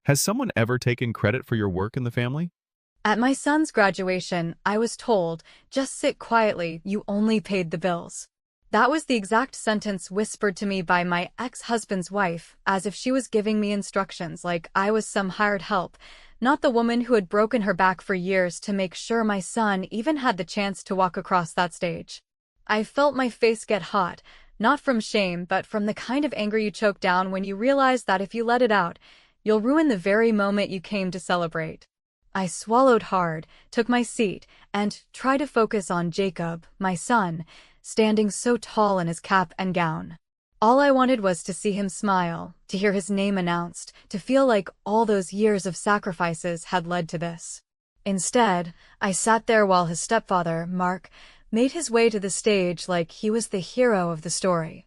Has someone ever taken credit for your work in the family? At my son's graduation, I was told, just sit quietly, you only paid the bills. That was the exact sentence whispered to me by my ex-husband's wife, as if she was giving me instructions like I was some hired help, not the woman who had broken her back for years to make sure my son even had the chance to walk across that stage. I felt my face get hot, not from shame but from the kind of anger you choke down when you realize that if you let it out, you'll ruin the very moment you came to celebrate. I swallowed hard, took my seat, and tried to focus on Jacob, my son, standing so tall in his cap and gown. All I wanted was to see him smile, to hear his name announced, to feel like all those years of sacrifices had led to this. Instead, I sat there while his stepfather, Mark, made his way to the stage like he was the hero of the story.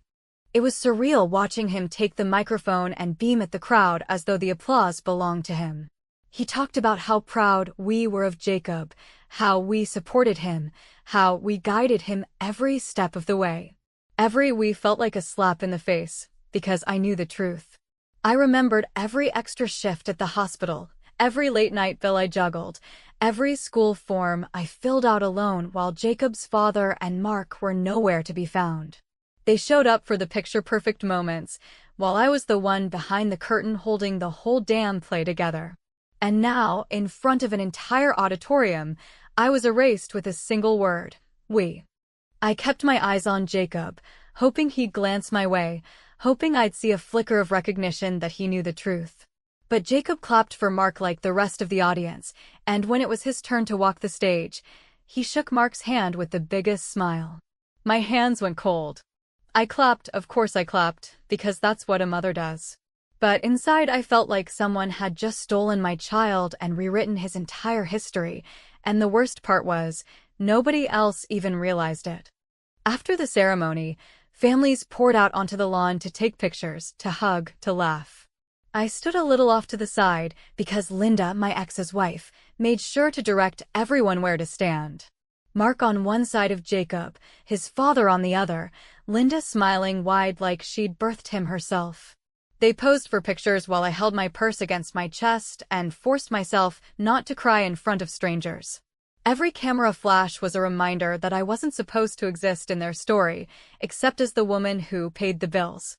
It was surreal watching him take the microphone and beam at the crowd as though the applause belonged to him. He talked about how proud we were of Jacob, how we supported him, how we guided him every step of the way. Every we felt like a slap in the face, because I knew the truth. I remembered every extra shift at the hospital, every late-night bill I juggled, every school form I filled out alone while Jacob's father and Mark were nowhere to be found. They showed up for the picture-perfect moments, while I was the one behind the curtain holding the whole damn play together. And now, in front of an entire auditorium, I was erased with a single word: we. I kept my eyes on Jacob, hoping he'd glance my way, hoping I'd see a flicker of recognition that he knew the truth. But Jacob clapped for Mark like the rest of the audience, and when it was his turn to walk the stage, he shook Mark's hand with the biggest smile. My hands went cold. I clapped, of course I clapped, because that's what a mother does. But inside I felt like someone had just stolen my child and rewritten his entire history, and the worst part was, nobody else even realized it. After the ceremony, families poured out onto the lawn to take pictures, to hug, to laugh. I stood a little off to the side because Linda, my ex's wife, made sure to direct everyone where to stand. Mark on one side of Jacob, his father on the other, Linda smiling wide like she'd birthed him herself. They posed for pictures while I held my purse against my chest and forced myself not to cry in front of strangers. Every camera flash was a reminder that I wasn't supposed to exist in their story, except as the woman who paid the bills.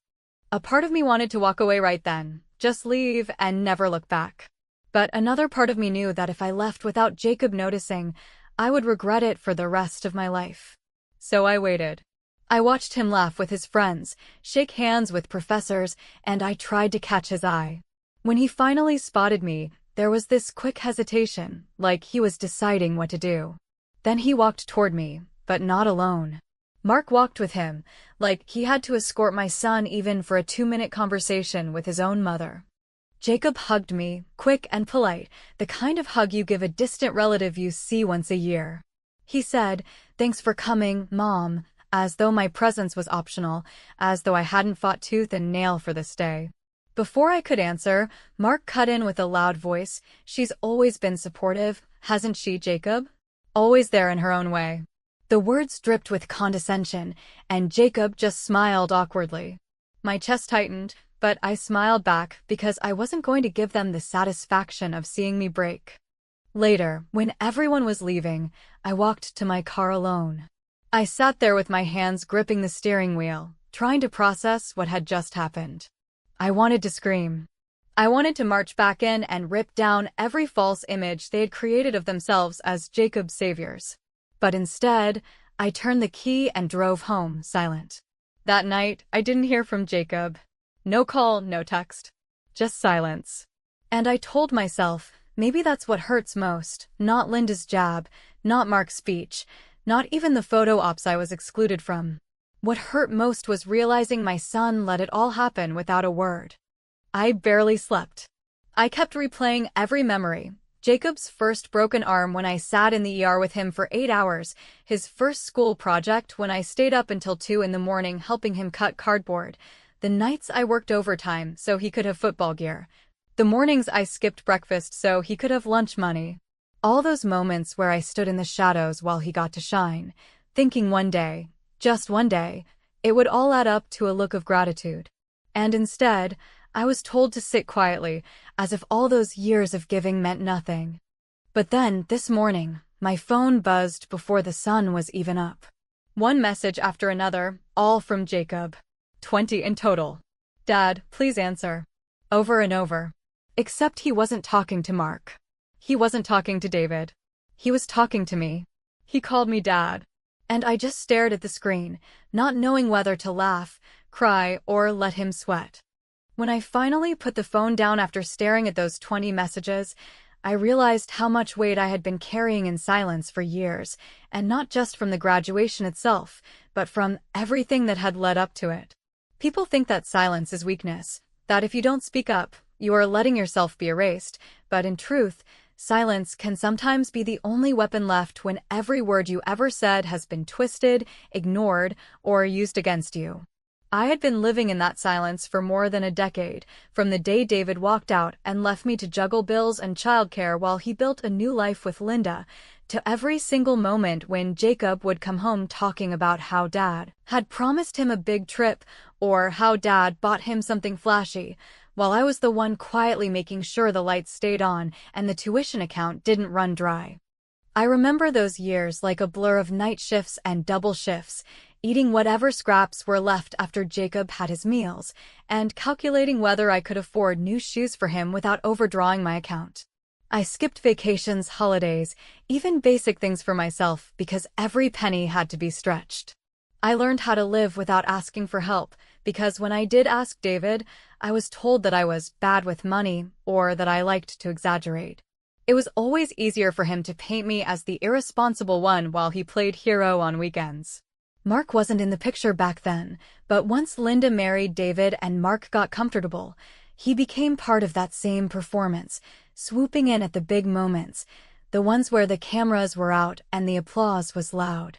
A part of me wanted to walk away right then, just leave and never look back. But another part of me knew that if I left without Jacob noticing, I would regret it for the rest of my life. So I waited. I watched him laugh with his friends, shake hands with professors, and I tried to catch his eye. When he finally spotted me, there was this quick hesitation, like he was deciding what to do. Then he walked toward me, but not alone. Mark walked with him, like he had to escort my son even for a 2-minute conversation with his own mother. Jacob hugged me, quick and polite, the kind of hug you give a distant relative you see once a year. He said, "Thanks for coming, Mom," as though my presence was optional, as though I hadn't fought tooth and nail for this day. Before I could answer, Mark cut in with a loud voice, "She's always been supportive, hasn't she, Jacob? Always there in her own way." The words dripped with condescension, and Jacob just smiled awkwardly. My chest tightened, but I smiled back because I wasn't going to give them the satisfaction of seeing me break. Later, when everyone was leaving, I walked to my car alone. I sat there with my hands gripping the steering wheel, trying to process what had just happened. I wanted to scream. I wanted to march back in and rip down every false image they had created of themselves as Jacob's saviors. But instead, I turned the key and drove home, silent. That night, I didn't hear from Jacob. No call, no text. Just silence. And I told myself, maybe that's what hurts most, not Linda's jab, not Mark's speech, not even the photo ops I was excluded from. What hurt most was realizing my son let it all happen without a word. I barely slept. I kept replaying every memory. Jacob's first broken arm when I sat in the ER with him for 8 hours, his first school project when I stayed up until 2 in the morning helping him cut cardboard, the nights I worked overtime so he could have football gear, the mornings I skipped breakfast so he could have lunch money. All those moments where I stood in the shadows while he got to shine, thinking one day, just one day, it would all add up to a look of gratitude. And instead, I was told to sit quietly, as if all those years of giving meant nothing. But then, this morning, my phone buzzed before the sun was even up. One message after another, all from Jacob. 20 in total. Dad, please answer. Over and over. Except he wasn't talking to Mark. He wasn't talking to David. He was talking to me. He called me Dad. And I just stared at the screen, not knowing whether to laugh, cry, or let him sweat. When I finally put the phone down after staring at those 20 messages, I realized how much weight I had been carrying in silence for years, and not just from the graduation itself, but from everything that had led up to it. People think that silence is weakness, that if you don't speak up, you are letting yourself be erased, but in truth, silence can sometimes be the only weapon left when every word you ever said has been twisted, ignored, or used against you. I had been living in that silence for more than a decade, from the day David walked out and left me to juggle bills and childcare while he built a new life with Linda, to every single moment when Jacob would come home talking about how Dad had promised him a big trip or how Dad bought him something flashy, while I was the one quietly making sure the lights stayed on and the tuition account didn't run dry. I remember those years like a blur of night shifts and double shifts, eating whatever scraps were left after Jacob had his meals, and calculating whether I could afford new shoes for him without overdrawing my account. I skipped vacations, holidays, even basic things for myself because every penny had to be stretched. I learned how to live without asking for help, because when I did ask David, I was told that I was bad with money or that I liked to exaggerate. It was always easier for him to paint me as the irresponsible one while he played hero on weekends. Mark wasn't in the picture back then, but once Linda married David and Mark got comfortable, he became part of that same performance, swooping in at the big moments, the ones where the cameras were out and the applause was loud.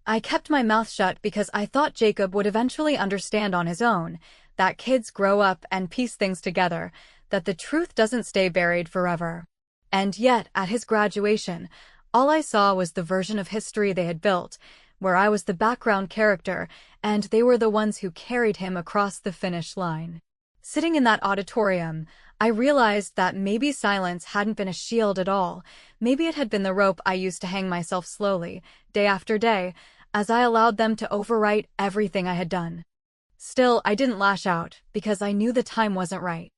I kept my mouth shut because I thought Jacob would eventually understand on his own, that kids grow up and piece things together, that the truth doesn't stay buried forever. And yet, at his graduation, all I saw was the version of history they had built, where I was the background character, and they were the ones who carried him across the finish line. Sitting in that auditorium, I realized that maybe silence hadn't been a shield at all. Maybe it had been the rope I used to hang myself slowly, day after day, as I allowed them to overwrite everything I had done. Still, I didn't lash out, because I knew the time wasn't right.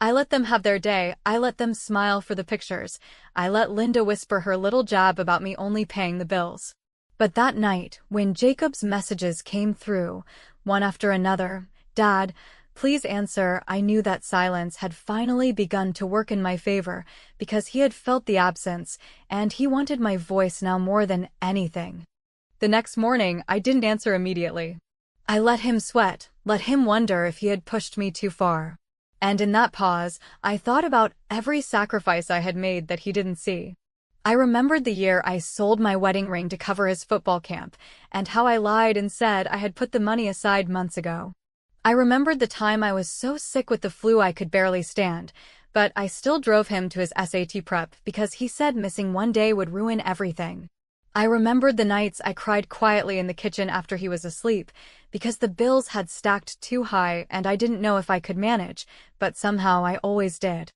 I let them have their day, I let them smile for the pictures, I let Linda whisper her little jab about me only paying the bills. But that night, when Jacob's messages came through, one after another, Dad, please answer, I knew that silence had finally begun to work in my favor, because he had felt the absence, and he wanted my voice now more than anything. The next morning, I didn't answer immediately. I let him sweat, let him wonder if he had pushed me too far. And in that pause, I thought about every sacrifice I had made that he didn't see. I remembered the year I sold my wedding ring to cover his football camp, and how I lied and said I had put the money aside months ago. I remembered the time I was so sick with the flu I could barely stand, but I still drove him to his SAT prep because he said missing one day would ruin everything. I remembered the nights I cried quietly in the kitchen after he was asleep, because the bills had stacked too high and I didn't know if I could manage, but somehow I always did.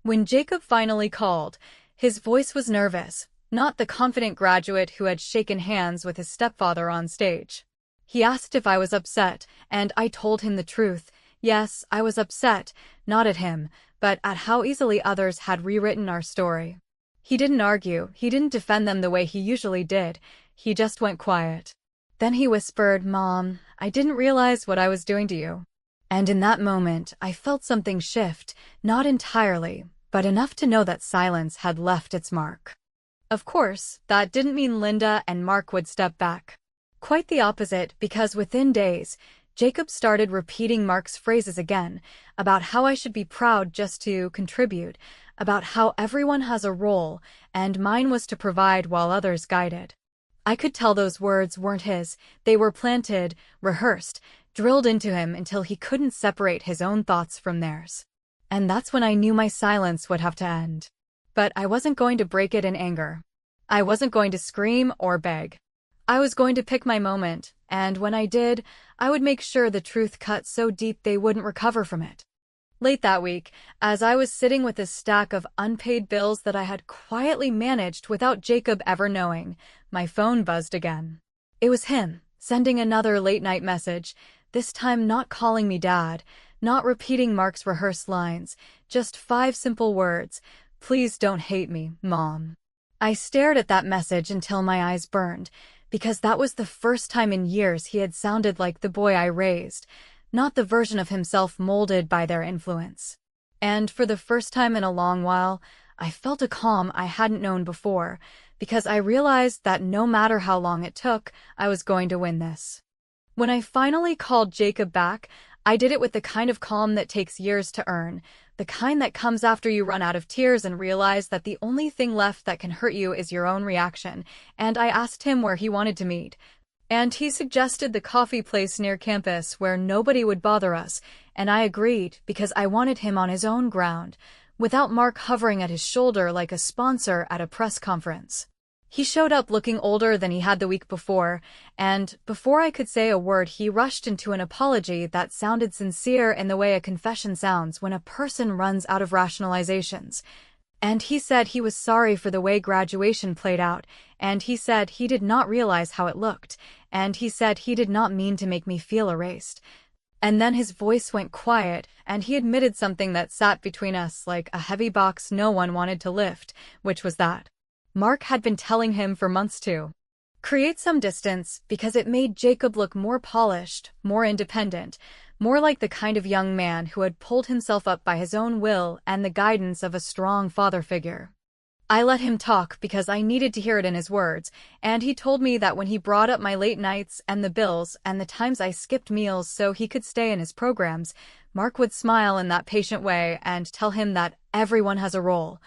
When Jacob finally called, his voice was nervous, not the confident graduate who had shaken hands with his stepfather on stage. He asked if I was upset, and I told him the truth. Yes, I was upset, not at him, but at how easily others had rewritten our story. He didn't argue, he didn't defend them the way he usually did, he just went quiet. Then he whispered, Mom, I didn't realize what I was doing to you. And in that moment, I felt something shift, not entirely, but enough to know that silence had left its mark. Of course, that didn't mean Linda and Mark would step back. Quite the opposite, because within days, Jacob started repeating Mark's phrases again, about how I should be proud just to contribute, about how everyone has a role, and mine was to provide while others guided. I could tell those words weren't his, they were planted, rehearsed, drilled into him until he couldn't separate his own thoughts from theirs. And that's when I knew my silence would have to end. But I wasn't going to break it in anger. I wasn't going to scream or beg. I was going to pick my moment, and when I did, I would make sure the truth cut so deep they wouldn't recover from it. Late that week, as I was sitting with a stack of unpaid bills that I had quietly managed without Jacob ever knowing, my phone buzzed again. It was him, sending another late-night message, this time not calling me Dad, not repeating Mark's rehearsed lines, just 5 simple words, "Please don't hate me, Mom." I stared at that message until my eyes burned, because that was the first time in years he had sounded like the boy I raised, not the version of himself molded by their influence. And for the first time in a long while, I felt a calm I hadn't known before, because I realized that no matter how long it took, I was going to win this. When I finally called Jacob back, I did it with the kind of calm that takes years to earn, the kind that comes after you run out of tears and realize that the only thing left that can hurt you is your own reaction, and I asked him where he wanted to meet. And he suggested the coffee place near campus where nobody would bother us, and I agreed because I wanted him on his own ground, without Mark hovering at his shoulder like a sponsor at a press conference. He showed up looking older than he had the week before, and before I could say a word he rushed into an apology that sounded sincere in the way a confession sounds when a person runs out of rationalizations. And he said he was sorry for the way graduation played out, and he said he did not realize how it looked, and he said he did not mean to make me feel erased. And then his voice went quiet, and he admitted something that sat between us like a heavy box no one wanted to lift, which was that Mark had been telling him for months to create some distance because it made Jacob look more polished, more independent, more like the kind of young man who had pulled himself up by his own will and the guidance of a strong father figure. I let him talk because I needed to hear it in his words, and he told me that when he brought up my late nights and the bills and the times I skipped meals so he could stay in his programs, Mark would smile in that patient way and tell him that everyone has a role,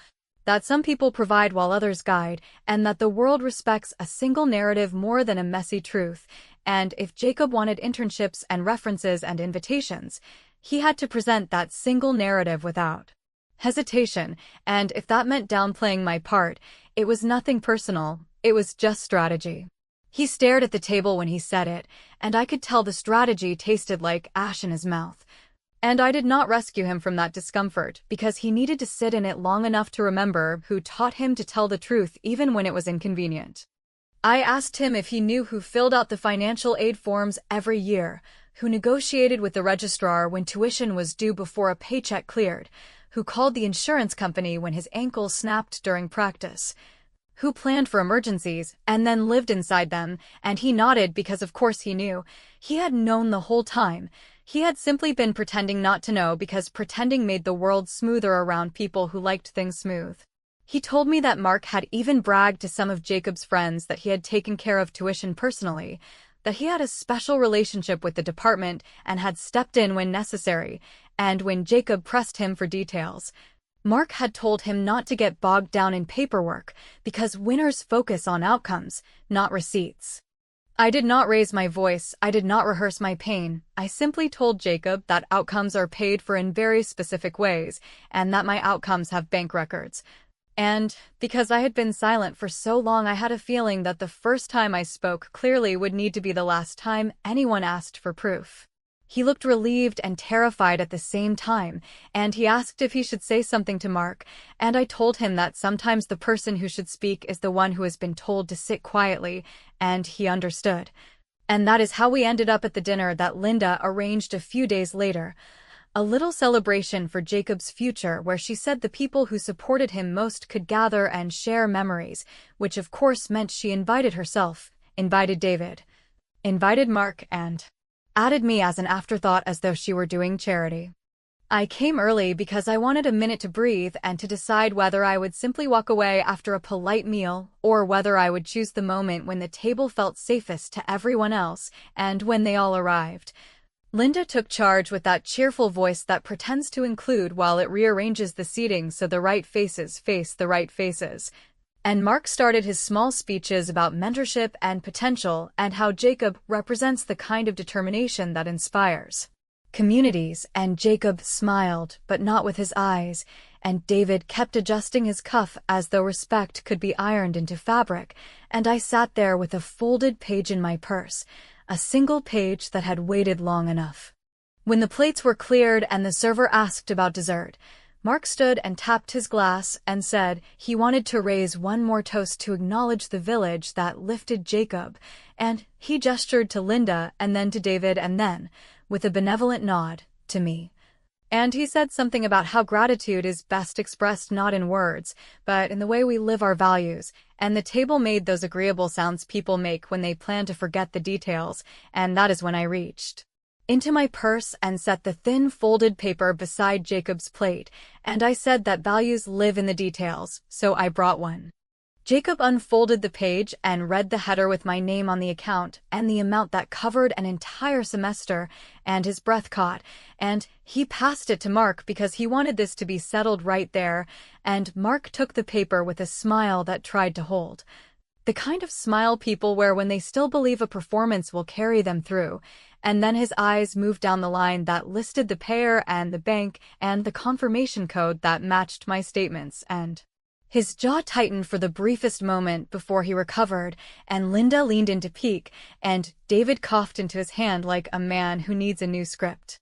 that some people provide while others guide, and that the world respects a single narrative more than a messy truth, and if Jacob wanted internships and references and invitations, he had to present that single narrative without hesitation, and if that meant downplaying my part, it was nothing personal, it was just strategy. He stared at the table when he said it, and I could tell the strategy tasted like ash in his mouth. And I did not rescue him from that discomfort, because he needed to sit in it long enough to remember who taught him to tell the truth even when it was inconvenient. I asked him if he knew who filled out the financial aid forms every year, who negotiated with the registrar when tuition was due before a paycheck cleared, who called the insurance company when his ankle snapped during practice, who planned for emergencies and then lived inside them, and he nodded because of course he knew. He had known the whole time. He had simply been pretending not to know because pretending made the world smoother around people who liked things smooth. He told me that Mark had even bragged to some of Jacob's friends that he had taken care of tuition personally, that he had a special relationship with the department and had stepped in when necessary, and when Jacob pressed him for details, Mark had told him not to get bogged down in paperwork because winners focus on outcomes, not receipts. I did not raise my voice, I did not rehearse my pain, I simply told Jacob that outcomes are paid for in very specific ways, and that my outcomes have bank records. And, because I had been silent for so long, I had a feeling that the first time I spoke clearly would need to be the last time anyone asked for proof. He looked relieved and terrified at the same time, and he asked if he should say something to Mark, and I told him that sometimes the person who should speak is the one who has been told to sit quietly, and he understood. And that is how we ended up at the dinner that Linda arranged a few days later, a little celebration for Jacob's future where she said the people who supported him most could gather and share memories, which of course meant she invited herself, invited David, invited Mark, and added me as an afterthought as though she were doing charity. I came early because I wanted a minute to breathe and to decide whether I would simply walk away after a polite meal or whether I would choose the moment when the table felt safest to everyone else and when they all arrived. Linda took charge with that cheerful voice that pretends to include while it rearranges the seating so the right faces face the right faces. And Mark started his small speeches about mentorship and potential and how Jacob represents the kind of determination that inspires communities, and Jacob smiled, but not with his eyes, and David kept adjusting his cuff as though respect could be ironed into fabric, and I sat there with a folded page in my purse, a single page that had waited long enough. When the plates were cleared and the server asked about dessert, Mark stood and tapped his glass and said he wanted to raise one more toast to acknowledge the village that lifted Jacob, and he gestured to Linda and then to David and then, with a benevolent nod, to me. And he said something about how gratitude is best expressed not in words, but in the way we live our values, and the table made those agreeable sounds people make when they plan to forget the details, and that is when I reached into my purse and set the thin folded paper beside Jacob's plate, and I said that values live in the details, so I brought one. Jacob unfolded the page and read the header with my name on the account and the amount that covered an entire semester, and his breath caught, and he passed it to Mark because he wanted this to be settled right there, and Mark took the paper with a smile that tried to hold. The kind of smile people wear when they still believe a performance will carry them through, and then his eyes moved down the line that listed the payer and the bank and the confirmation code that matched my statements, and his jaw tightened for the briefest moment before he recovered, and Linda leaned in to peek, and David coughed into his hand like a man who needs a new script.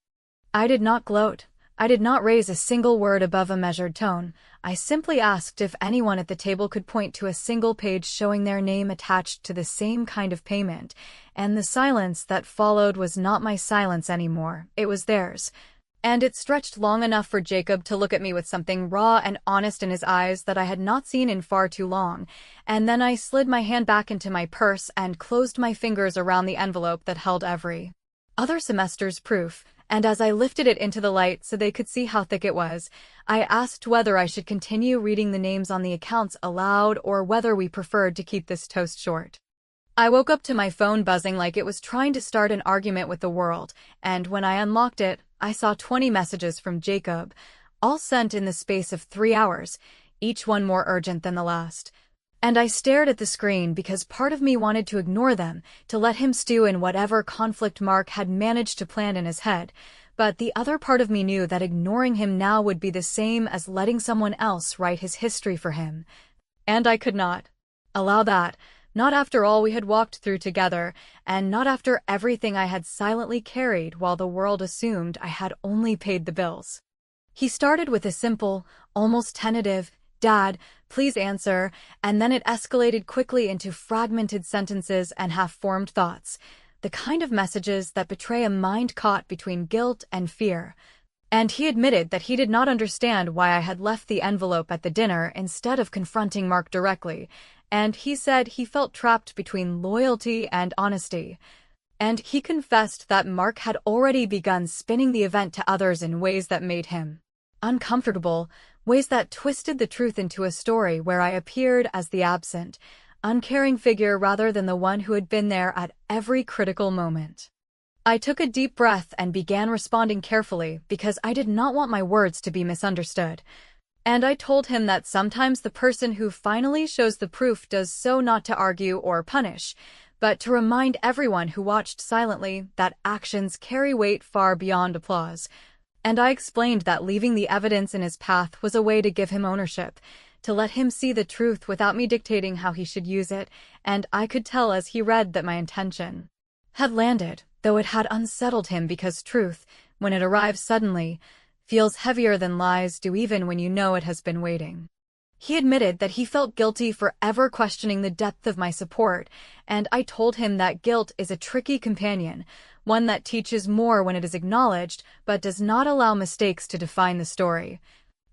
I did not gloat. I did not raise a single word above a measured tone. I simply asked if anyone at the table could point to a single page showing their name attached to the same kind of payment, and the silence that followed was not my silence anymore, it was theirs. And it stretched long enough for Jacob to look at me with something raw and honest in his eyes that I had not seen in far too long, and then I slid my hand back into my purse and closed my fingers around the envelope that held every other semester's proof, and as I lifted it into the light so they could see how thick it was, I asked whether I should continue reading the names on the accounts aloud or whether we preferred to keep this toast short. I woke up to my phone buzzing like it was trying to start an argument with the world, and when I unlocked it, I saw 20 messages from Jacob, all sent in the space of 3 hours, each one more urgent than the last. And I stared at the screen because part of me wanted to ignore them, to let him stew in whatever conflict Mark had managed to plant in his head, but the other part of me knew that ignoring him now would be the same as letting someone else write his history for him. And I could not allow that, not after all we had walked through together, and not after everything I had silently carried while the world assumed I had only paid the bills. He started with a simple, almost tentative, "Dad, please answer," and then it escalated quickly into fragmented sentences and half-formed thoughts, the kind of messages that betray a mind caught between guilt and fear. And he admitted that he did not understand why I had left the envelope at the dinner instead of confronting Mark directly, and he said he felt trapped between loyalty and honesty. And he confessed that Mark had already begun spinning the event to others in ways that made him uncomfortable, ways that twisted the truth into a story where I appeared as the absent, uncaring figure rather than the one who had been there at every critical moment. I took a deep breath and began responding carefully because I did not want my words to be misunderstood. And I told him that sometimes the person who finally shows the proof does so not to argue or punish, but to remind everyone who watched silently that actions carry weight far beyond applause. And I explained that leaving the evidence in his path was a way to give him ownership, to let him see the truth without me dictating how he should use it, and I could tell as he read that my intention had landed, though it had unsettled him because truth, when it arrives suddenly, feels heavier than lies do even when you know it has been waiting. He admitted that he felt guilty for ever questioning the depth of my support, and I told him that guilt is a tricky companion, one that teaches more when it is acknowledged, but does not allow mistakes to define the story.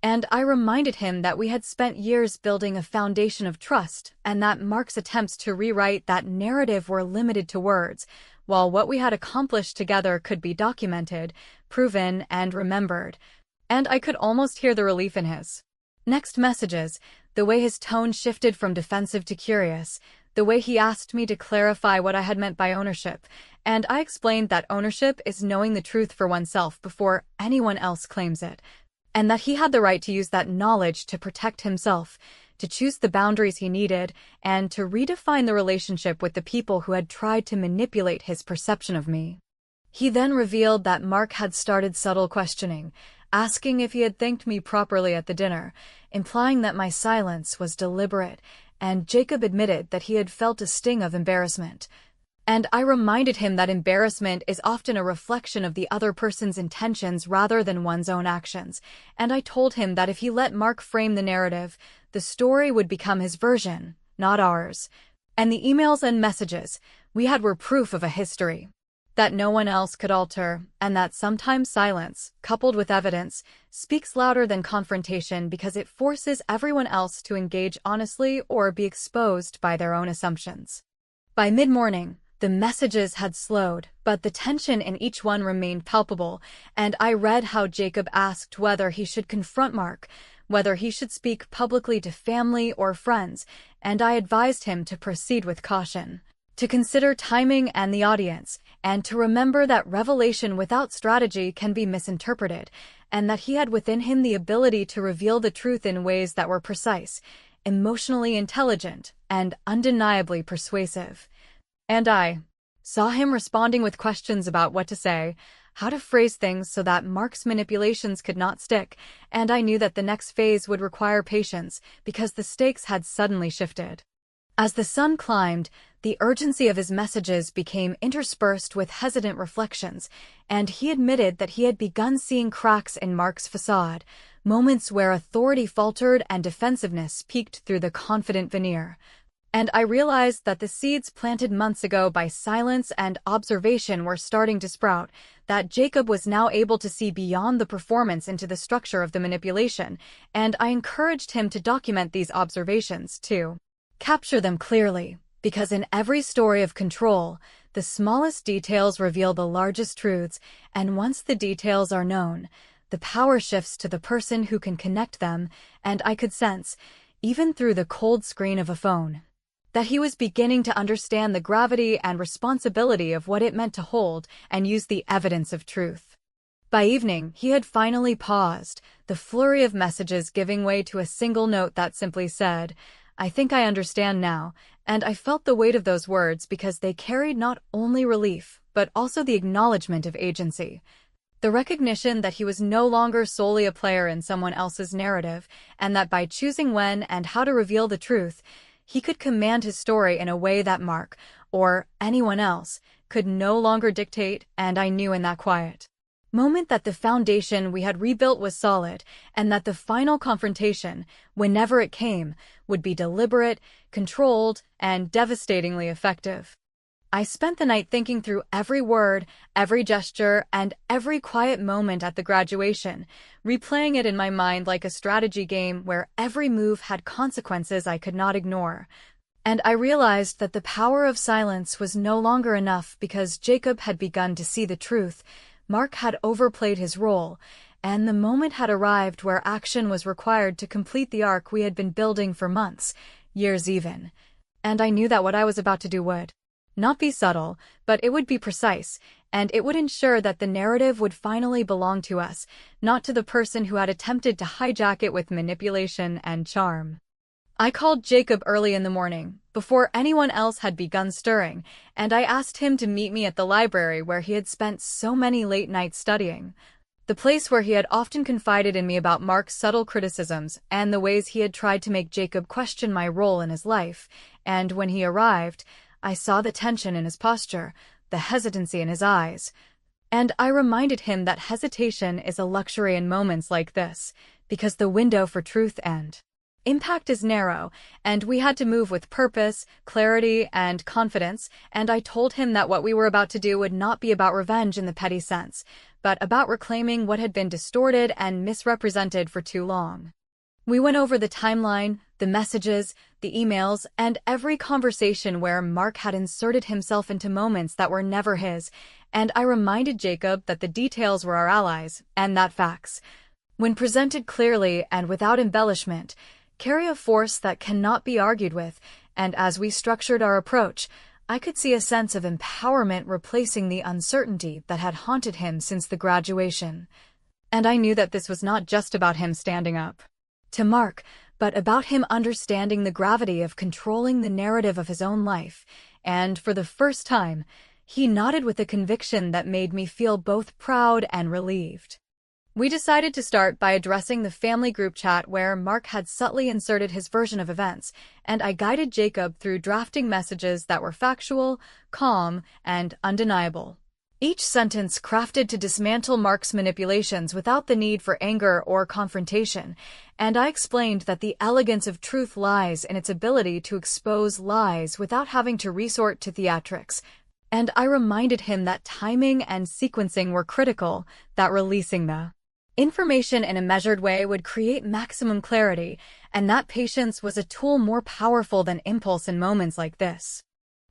And I reminded him that we had spent years building a foundation of trust, and that Mark's attempts to rewrite that narrative were limited to words, while what we had accomplished together could be documented, proven, and remembered. And I could almost hear the relief in his next messages, the way his tone shifted from defensive to curious, the way he asked me to clarify what I had meant by ownership, and I explained that ownership is knowing the truth for oneself before anyone else claims it, and that he had the right to use that knowledge to protect himself, to choose the boundaries he needed, and to redefine the relationship with the people who had tried to manipulate his perception of me. He then revealed that Mark had started subtle questioning, asking if he had thanked me properly at the dinner, implying that my silence was deliberate, and Jacob admitted that he had felt a sting of embarrassment. And I reminded him that embarrassment is often a reflection of the other person's intentions rather than one's own actions. And I told him that if he let Mark frame the narrative, the story would become his version, not ours. And the emails and messages we had were proof of a history that no one else could alter, and that sometimes silence, coupled with evidence, speaks louder than confrontation because it forces everyone else to engage honestly or be exposed by their own assumptions. By mid-morning, the messages had slowed, but the tension in each one remained palpable, and I read how Jacob asked whether he should confront Mark, whether he should speak publicly to family or friends, and I advised him to proceed with caution, to consider timing and the audience, and to remember that revelation without strategy can be misinterpreted, and that he had within him the ability to reveal the truth in ways that were precise, emotionally intelligent, and undeniably persuasive. And I saw him responding with questions about what to say, how to phrase things so that Mark's manipulations could not stick, and I knew that the next phase would require patience because the stakes had suddenly shifted. As the sun climbed, the urgency of his messages became interspersed with hesitant reflections, and he admitted that he had begun seeing cracks in Mark's facade, moments where authority faltered and defensiveness peeked through the confident veneer. And I realized that the seeds planted months ago by silence and observation were starting to sprout, that Jacob was now able to see beyond the performance into the structure of the manipulation, and I encouraged him to document these observations, too. Capture them clearly, because in every story of control, the smallest details reveal the largest truths, and once the details are known, the power shifts to the person who can connect them, and I could sense, even through the cold screen of a phone, that he was beginning to understand the gravity and responsibility of what it meant to hold and use the evidence of truth. By evening, he had finally paused, the flurry of messages giving way to a single note that simply said, "I think I understand now," and I felt the weight of those words because they carried not only relief, but also the acknowledgement of agency. The recognition that he was no longer solely a player in someone else's narrative, and that by choosing when and how to reveal the truth, he could command his story in a way that Mark, or anyone else, could no longer dictate, and I knew in that quiet moment that the foundation we had rebuilt was solid, and that the final confrontation, whenever it came, would be deliberate, controlled, and devastatingly effective. I spent the night thinking through every word, every gesture, and every quiet moment at the graduation, replaying it in my mind like a strategy game where every move had consequences I could not ignore. And I realized that the power of silence was no longer enough because Jacob had begun to see the truth. Mark had overplayed his role, and the moment had arrived where action was required to complete the arc we had been building for months, years even. And I knew that what I was about to do would not be subtle, but it would be precise, and it would ensure that the narrative would finally belong to us, not to the person who had attempted to hijack it with manipulation and charm. I called Jacob early in the morning, before anyone else had begun stirring, and I asked him to meet me at the library where he had spent so many late nights studying, the place where he had often confided in me about Mark's subtle criticisms and the ways he had tried to make Jacob question my role in his life. And when he arrived, I saw the tension in his posture, the hesitancy in his eyes, and I reminded him that hesitation is a luxury in moments like this, because the window for truth and impact is narrow, and we had to move with purpose, clarity, and confidence, and I told him that what we were about to do would not be about revenge in the petty sense, but about reclaiming what had been distorted and misrepresented for too long. We went over the timeline, the messages, the emails, and every conversation where Mark had inserted himself into moments that were never his, and I reminded Jacob that the details were our allies, and that facts, when presented clearly and without embellishment, carry a force that cannot be argued with, and as we structured our approach, I could see a sense of empowerment replacing the uncertainty that had haunted him since the graduation. And I knew that this was not just about him standing up to Mark, but about him understanding the gravity of controlling the narrative of his own life, and for the first time, he nodded with a conviction that made me feel both proud and relieved. We decided to start by addressing the family group chat where Mark had subtly inserted his version of events, and I guided Jacob through drafting messages that were factual, calm, and undeniable. Each sentence crafted to dismantle Mark's manipulations without the need for anger or confrontation, and I explained that the elegance of truth lies in its ability to expose lies without having to resort to theatrics. And I reminded him that timing and sequencing were critical, that releasing the information in a measured way would create maximum clarity, and that patience was a tool more powerful than impulse in moments like this.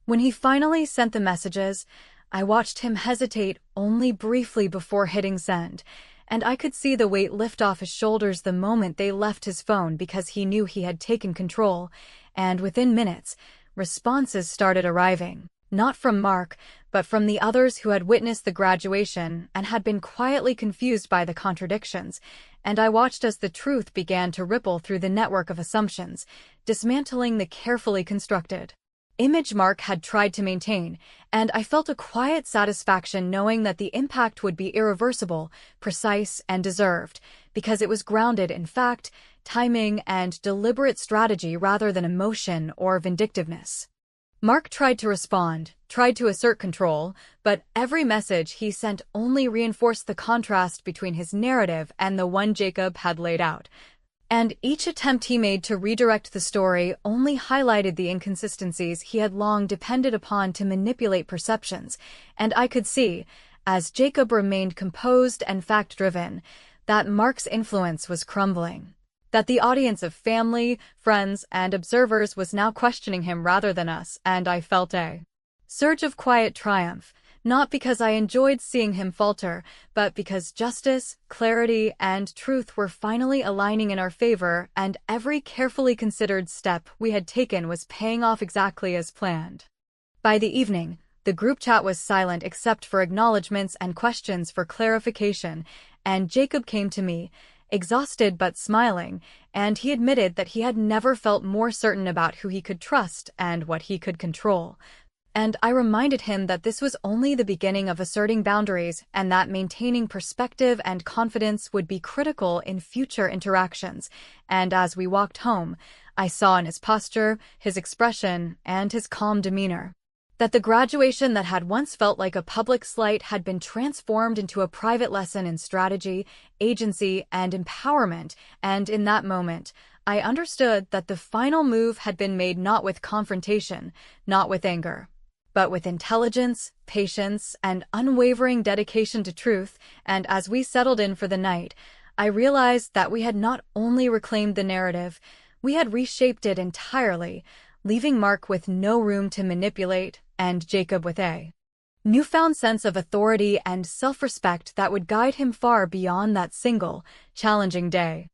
When he finally sent the messages, I watched him hesitate only briefly before hitting send, and I could see the weight lift off his shoulders the moment they left his phone because he knew he had taken control, and within minutes, responses started arriving. Not from Mark, but from the others who had witnessed the graduation and had been quietly confused by the contradictions, and I watched as the truth began to ripple through the network of assumptions, dismantling the carefully constructed image Mark had tried to maintain, and I felt a quiet satisfaction knowing that the impact would be irreversible, precise, and deserved, because it was grounded in fact, timing, and deliberate strategy rather than emotion or vindictiveness. Mark tried to respond, tried to assert control, but every message he sent only reinforced the contrast between his narrative and the one Jacob had laid out. And each attempt he made to redirect the story only highlighted the inconsistencies he had long depended upon to manipulate perceptions, and I could see, as Jacob remained composed and fact-driven, that Mark's influence was crumbling. That the audience of family, friends, and observers was now questioning him rather than us, and I felt a surge of quiet triumph, not because I enjoyed seeing him falter, but because justice, clarity, and truth were finally aligning in our favor, and every carefully considered step we had taken was paying off exactly as planned. By the evening, the group chat was silent except for acknowledgments and questions for clarification, and Jacob came to me, exhausted but smiling, and he admitted that he had never felt more certain about who he could trust and what he could control. And I reminded him that this was only the beginning of asserting boundaries and that maintaining perspective and confidence would be critical in future interactions. And as we walked home, I saw in his posture, his expression, and his calm demeanor that the graduation that had once felt like a public slight had been transformed into a private lesson in strategy, agency, and empowerment, and in that moment, I understood that the final move had been made not with confrontation, not with anger, but with intelligence, patience, and unwavering dedication to truth, and as we settled in for the night, I realized that we had not only reclaimed the narrative, we had reshaped it entirely, leaving Mark with no room to manipulate, and Jacob with a newfound sense of authority and self-respect that would guide him far beyond that single, challenging day.